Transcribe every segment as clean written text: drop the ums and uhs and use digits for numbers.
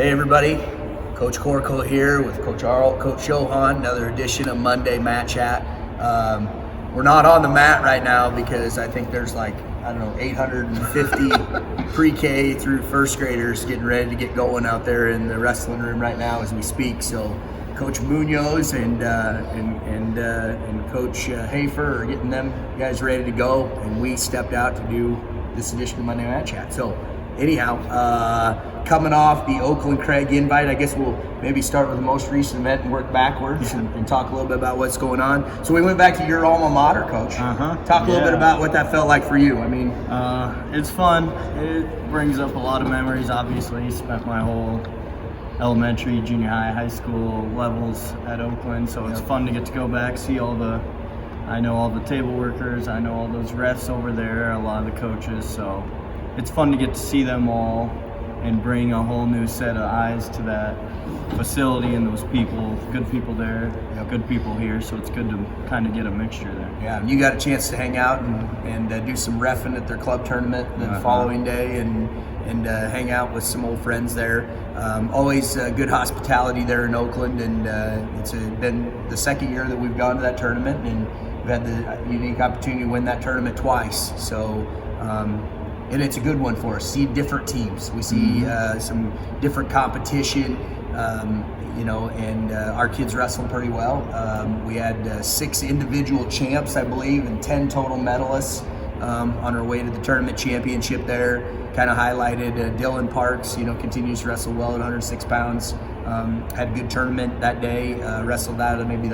Hey everybody, Coach Corco here with Coach Arlt, Coach Johan, another edition of Monday Mat Chat. We're not on the mat right now because I think there's 850 pre-K through first graders getting ready to get going out there in the wrestling room right now as we speak. So Coach Munoz and Coach Hafer are getting them guys ready to go, and we stepped out to do this edition of Monday Mat Chat. So anyhow, coming off the Oakland Craig invite, I guess we'll maybe start with the most recent event and work backwards and talk a little bit about what's going on. So we went back to your alma mater, Coach. Talk a little bit about what that felt like for you. I mean, it's fun. It brings up a lot of memories. Obviously, spent my whole elementary, junior high, high school levels at Oakland, so it's fun to get to go back, see I know all the table workers, I know all those refs over there, a lot of the coaches, so it's fun to get to see them all and bring a whole new set of eyes to that facility and those people, good people there, good people here, so it's good to kind of get a mixture there. Yeah, you got a chance to hang out and do some reffing at their club tournament the following day and hang out with some old friends there. Always good hospitality there in Oakland, and it's been the second year that we've gone to that tournament, and we've had the unique opportunity to win that tournament twice. So. And it's a good one for us. See different teams. We see some different competition, and our kids wrestled pretty well. We had 6 individual champs, I believe, and 10 total medalists on our way to the tournament championship there. Kind of highlighted Dylan Parks, continues to wrestle well at 106 pounds. Had a good tournament that day, wrestled out of maybe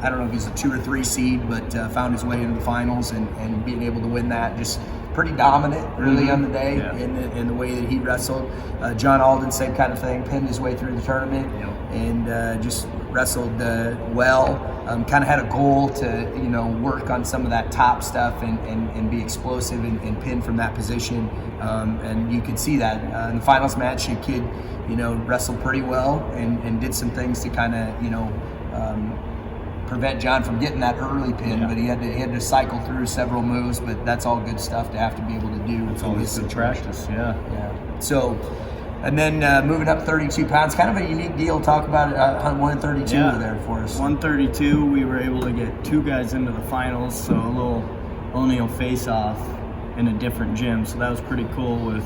I don't know if he's a 2 or 3 seed, but found his way into the finals and being able to win that. Just pretty dominant, really, on the day in the way that he wrestled. John Alden, same kind of thing, pinned his way through the tournament and just wrestled well. Kind of had a goal to, work on some of that top stuff and be explosive and pin from that position. And you could see that in the finals match. The kid, wrestled pretty well and did some things to kind of, prevent John from getting that early pin, but he had to cycle through several moves. But that's all good stuff to have to be able to do. It's always good practice, yeah. So, and then moving up 32 pounds, kind of a unique deal. Talk about 132 over there for us. 132, we were able to get 2 guys into the finals, so a little O'Neill face-off in a different gym. So that was pretty cool with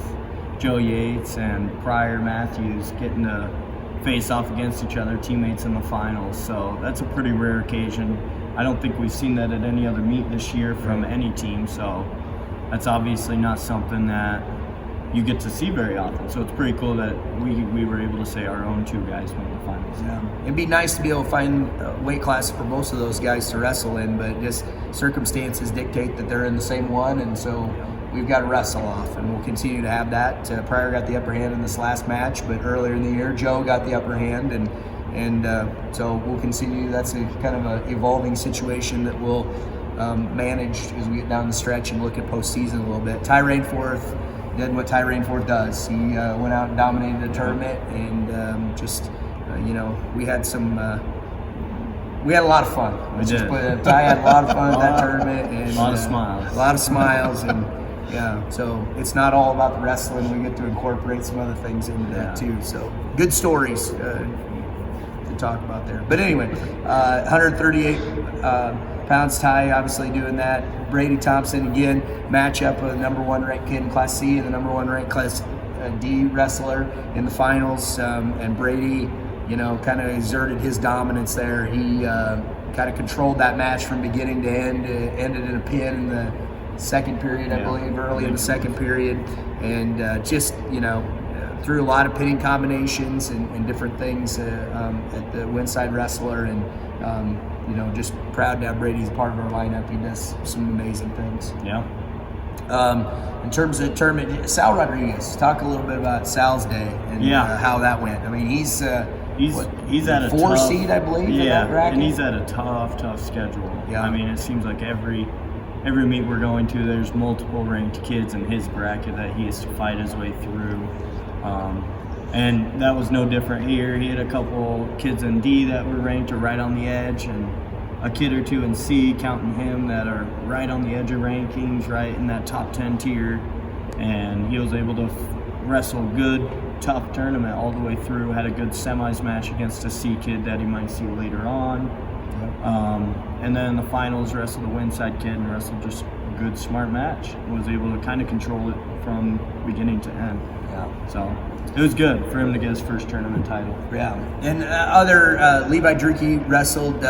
Joe Yates and Pryor Matthews getting to face off against each other, teammates in the finals. So that's a pretty rare occasion. I don't think we've seen that at any other meet this year from any team. So that's obviously not something that you get to see very often. So it's pretty cool that we were able to say our own 2 guys went to the finals. Yeah. It'd be nice to be able to find a weight class for most of those guys to wrestle in, but just circumstances dictate that they're in the same one, and so we've got to wrestle off, and we'll continue to have that. Pryor got the upper hand in this last match, but earlier in the year, Joe got the upper hand, and so we'll continue. That's a kind of an evolving situation that we'll manage as we get down the stretch and look at postseason a little bit. Ty Rainforth did what Ty Rainforth does. He went out and dominated the tournament, and we had some. We had a lot of fun. Ty had a lot of fun at that tournament, and a lot of smiles. A lot of smiles, and so it's not all about the wrestling. We get to incorporate some other things into that too. So good stories to talk about there. But anyway, 138 pounds, Ty obviously doing that. Brady Thompson again, matchup with the number 1 ranked kid in Class C and the number 1 ranked Class D wrestler in the finals, and Brady, kind of exerted his dominance there. He kind of controlled that match from beginning to end. Ended in a pin in the second period, I believe, early in the second period, and threw a lot of pinning combinations and different things at the Winside Wrestler, and just proud to have Brady as part of our lineup. He does some amazing things. Yeah. In terms of the tournament, Sal Rodriguez, talk a little bit about Sal's day and how that went. I mean, he's at a 4 seed, I believe. In that bracket? And he's at a tough schedule. Yeah. I mean, it seems like every meet we're going to, there's multiple ranked kids in his bracket that he has to fight his way through. And that was no different here. He had a couple kids in D that were ranked or right on the edge, and a kid or 2 in C, counting him, that are right on the edge of rankings, right in that top 10 tier. And he was able to wrestled good, tough tournament all the way through. Had a good semis match against a C kid that he might see later on. And then in the finals, wrestled a Winside kid and wrestled just a good, smart match. Was able to kind of control it from beginning to end. Yeah. So it was good for him to get his first tournament title. Yeah, and Levi Drucke wrestled.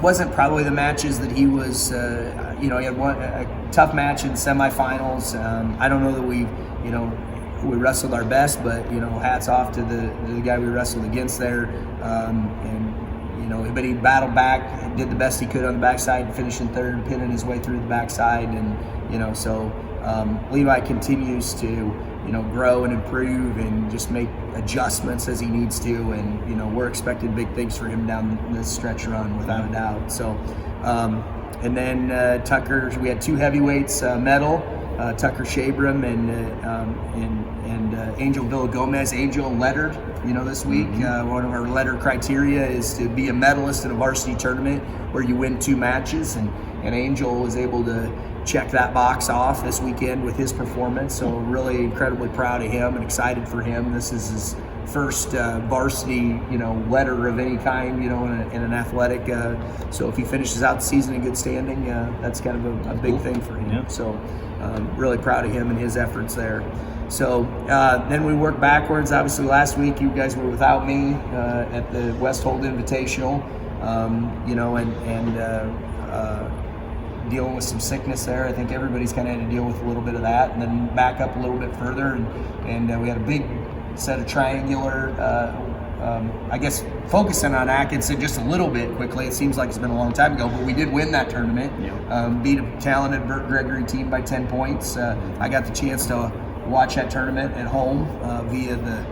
Wasn't probably the matches that he was. He had a tough match in semifinals. I don't know that we wrestled our best, but hats off to the guy we wrestled against there. But he battled back, did the best he could on the backside, finishing third, pinning his way through the backside, and so Levi continues to grow and improve and just make adjustments as he needs to, and we're expecting big things for him down this stretch run without a doubt. So, and then Tucker, we had two heavyweights medal, Tucker Shabram and Angel Villagomez. Angel lettered, this week. One of our letter criteria is to be a medalist in a varsity tournament where you win 2 matches, and Angel was able to check that box off this weekend with his performance. So really incredibly proud of him and excited for him. This is his first varsity, letter of any kind, in an athletic. So if he finishes out the season in good standing, that's kind of a big thing for him. Yeah. So really proud of him and his efforts there. So then we work backwards. Obviously last week you guys were without me at the Westhold Invitational, dealing with some sickness there. I think everybody's kind of had to deal with a little bit of that, and then back up a little bit further, and we had a big set of triangular, focusing on Atkinson just a little bit quickly. It seems like it's been a long time ago, but we did win that tournament. Yep. Beat a talented Burt Gregory team by 10 points. I got the chance to watch that tournament at home via the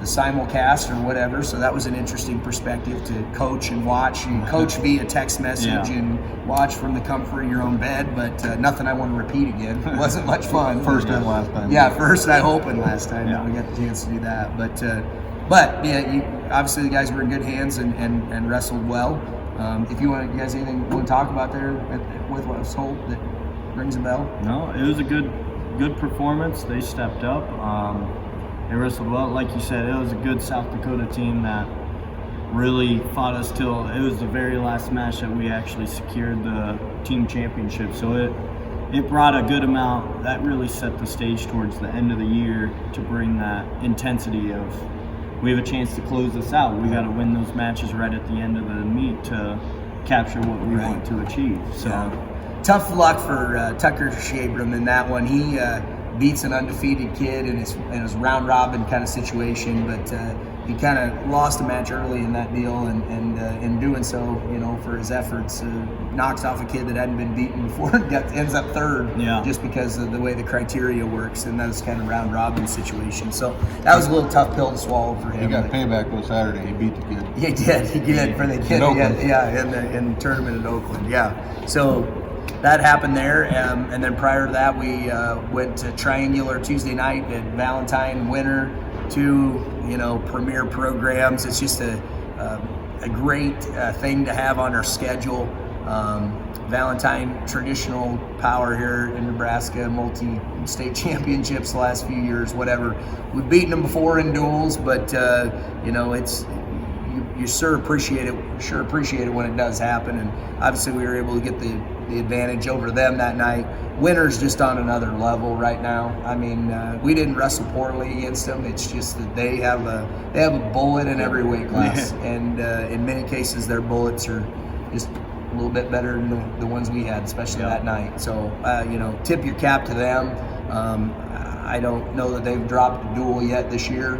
simulcast or whatever, so that was an interesting perspective to coach and watch, and coach via text message and watch from the comfort of your own bed, but nothing I want to repeat again. It wasn't much fun. First and last time. Yeah, first and hoping last time we got the chance to do that, but obviously the guys were in good hands and wrestled well. If you guys anything want to talk about there with Westhold that rings a bell? No, it was a good performance. They stepped up. They wrestled well. Like you said, it was a good South Dakota team that really fought us till it was the very last match that we actually secured the team championship. So it brought a good amount. That really set the stage towards the end of the year to bring that intensity of, we have a chance to close this out. We got to win those matches right at the end of the meet to capture what we want to achieve. So tough luck for Tucker Shabram in that one. He beats an undefeated kid in his round robin kind of situation, but he kind of lost a match early in that deal, and in doing so, for his efforts, knocks off a kid that hadn't been beaten before and ends up third, just because of the way the criteria works, and that was kind of round robin situation. So that was a little tough pill to swallow for him. He got payback on Saturday. He beat the kid. He did for the kid. In the tournament in Oakland. Yeah. So that happened there, and then prior to that, we went to Triangular Tuesday night at Valentine Winter, 2 premier programs. It's just a great thing to have on our schedule. Valentine, traditional power here in Nebraska, multi-state championships the last few years, whatever. We've beaten them before in duels, but it's you sure appreciate it when it does happen, and obviously we were able to get the advantage over them that night. Winter's just on another level right now. I mean, we didn't wrestle poorly against them. It's just that they have a bullet in every weight class, and in many cases their bullets are just a little bit better than the ones we had, especially that night. So tip your cap to them. I don't know that they've dropped a duel yet this year.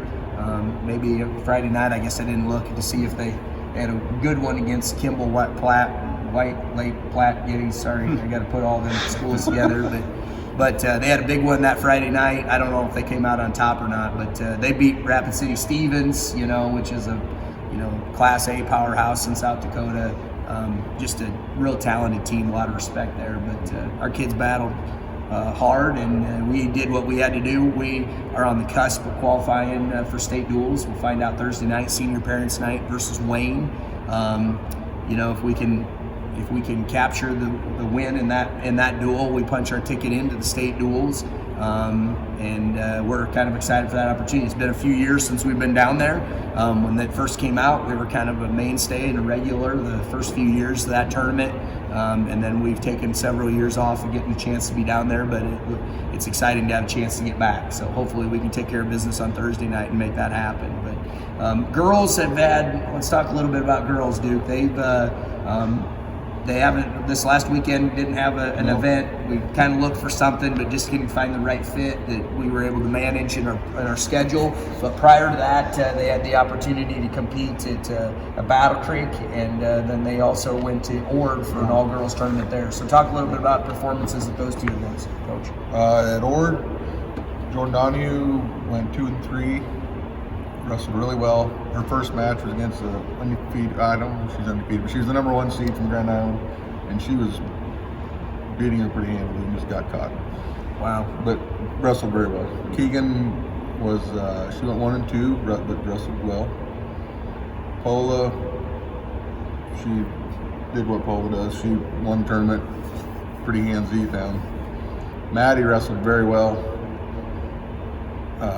Maybe Friday night, I guess I didn't look to see if they had a good one against Kimball White Lake Platte Giddy. Sorry, I got to put all them schools together. But they had a big one that Friday night. I don't know if they came out on top or not, but they beat Rapid City Stevens, which is a Class A powerhouse in South Dakota. Just a real talented team, a lot of respect there. But our kids battled hard, and we did what we had to do. We are on the cusp of qualifying for state duels. We'll find out Thursday night, Senior Parents Night versus Wayne. If we can capture the win in that duel, we punch our ticket into the state duels. and we're kind of excited for that opportunity. It's been a few years since we've been down there. When that first came out, we were kind of a mainstay and a regular the first few years of that tournament, and then we've taken several years off of getting a chance to be down there, but it's exciting to have a chance to get back. So hopefully we can take care of business on Thursday night and make that happen. But girls have had, let's talk a little bit about girls, Duke. They haven't, this last weekend didn't have an event. We kind of looked for something, but just couldn't find the right fit that we were able to manage in our schedule. But prior to that, they had the opportunity to compete at Battle Creek, and then they also went to Ord for an all-girls tournament there. So talk a little bit about performances at those two events, Coach. At Ord, Jordan Donahue went 2 and 3. Wrestled really well. Her first match was against the undefeated, I don't know if she's undefeated, but she was the number 1 seed from Grand Island, and she was beating her pretty handily and just got caught. Wow. But wrestled very well. Keegan was, she went 1 and 2, but wrestled well. Paula, she did what Paula does. She won the tournament pretty hands-y down. Maddie wrestled very well.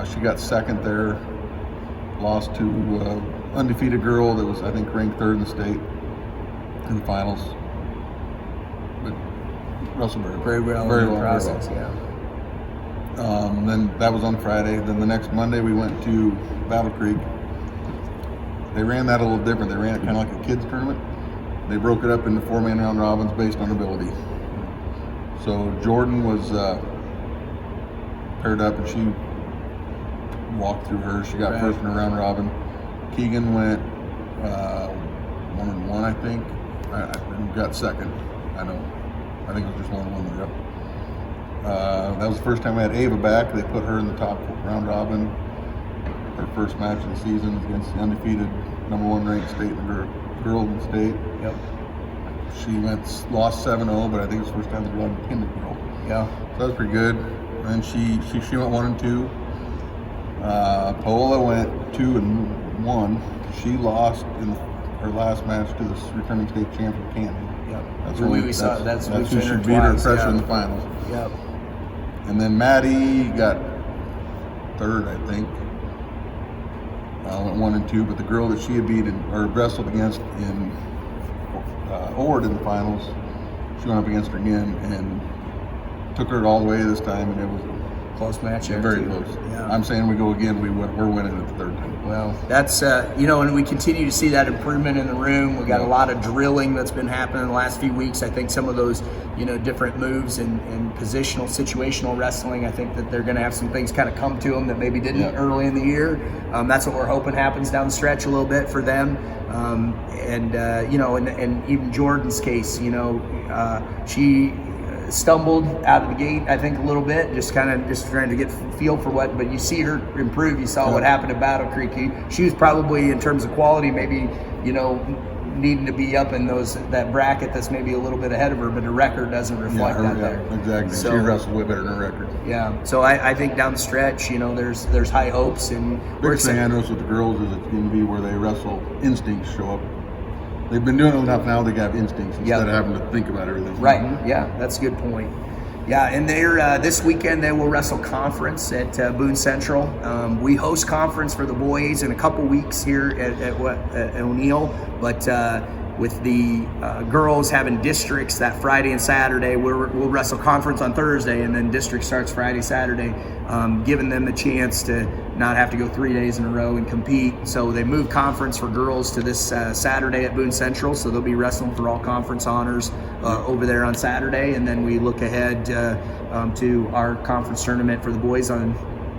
She got second there. Lost to undefeated girl that was, I think, ranked 3rd in the state in the finals. But wrestled very well in the very process, well. Yeah. Then that was on Friday. Then the next Monday we went to Battle Creek. They ran that a little different. They ran it kind of like a kids tournament. They broke it up into 4-man round robins based on ability. So Jordan was paired up, and she walked through her. She got first in a round robin. Keegan went 1 and 1, I think. I got second. I know. I think it was just 1 and 1. Yep. That was the first time I had Ava back. They put her in the top round robin. Her first match of the season against the undefeated number 1 ranked state girl in the state. Yep. She lost 7-0, but I think it's the first time they won a pinned girl. Yeah. So that was pretty good. And she went 1 and 2. Paola went 2 and 1. She lost in her last match to the returning state champion, Canton. Yep. That's That's who she beat her pressure in the finals. Yep. And then Maddie got 3rd, I think. Went 1 and 2, but the girl that she had wrestled against in Ord in the finals, she went up against her again and took her all the way this time, and it was Close match there, very too. close. Yeah. I'm saying we go again. We're winning at the 3rd time. Well, that's, and we continue to see that improvement in the room. We got a lot of drilling that's been happening in the last few weeks. I think some of those, different moves and positional, situational wrestling, I think that they're going to have some things kind of come to them that maybe didn't early in the year. That's what we're hoping happens down the stretch a little bit for them. And even Jordan's case, she stumbled out of the gate, I think, a little bit, just trying to get feel for what, but you see her improve. You saw what happened at Battle Creek. She was probably, in terms of quality, maybe, needing to be up in that bracket that's maybe a little bit ahead of her, but the record doesn't reflect that there. Exactly. So, she wrestled way better than her record. Yeah. So I think down the stretch, there's high hopes, and Big thing I noticed with the girls is it's going to be where they wrestle, instincts show up. They've been doing it enough now. They got instincts instead of having to think about everything. Right. Yeah, that's a good point. Yeah, and they're this weekend they will wrestle conference at Boone Central. We host conference for the boys in a couple weeks here at O'Neill, but with the girls having districts that Friday and Saturday, we'll wrestle conference on Thursday, and then district starts Friday, Saturday, giving them the chance to not have to go 3 days in a row and compete. So they moved conference for girls to this Saturday at Boone Central, so they'll be wrestling for all conference honors over there on Saturday, and then we look ahead to our conference tournament for the boys on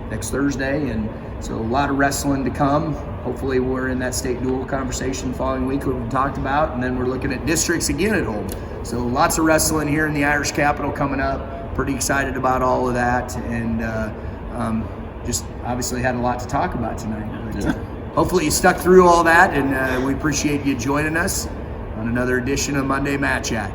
next Thursday, and so a lot of wrestling to come. Hopefully we're in that state dual conversation the following week we've talked about, and then we're looking at districts again at home. So lots of wrestling here in the Irish capital coming up. Pretty excited about all of that, and just obviously had a lot to talk about tonight. But, hopefully you stuck through all that, and we appreciate you joining us on another edition of Monday Mat Chat.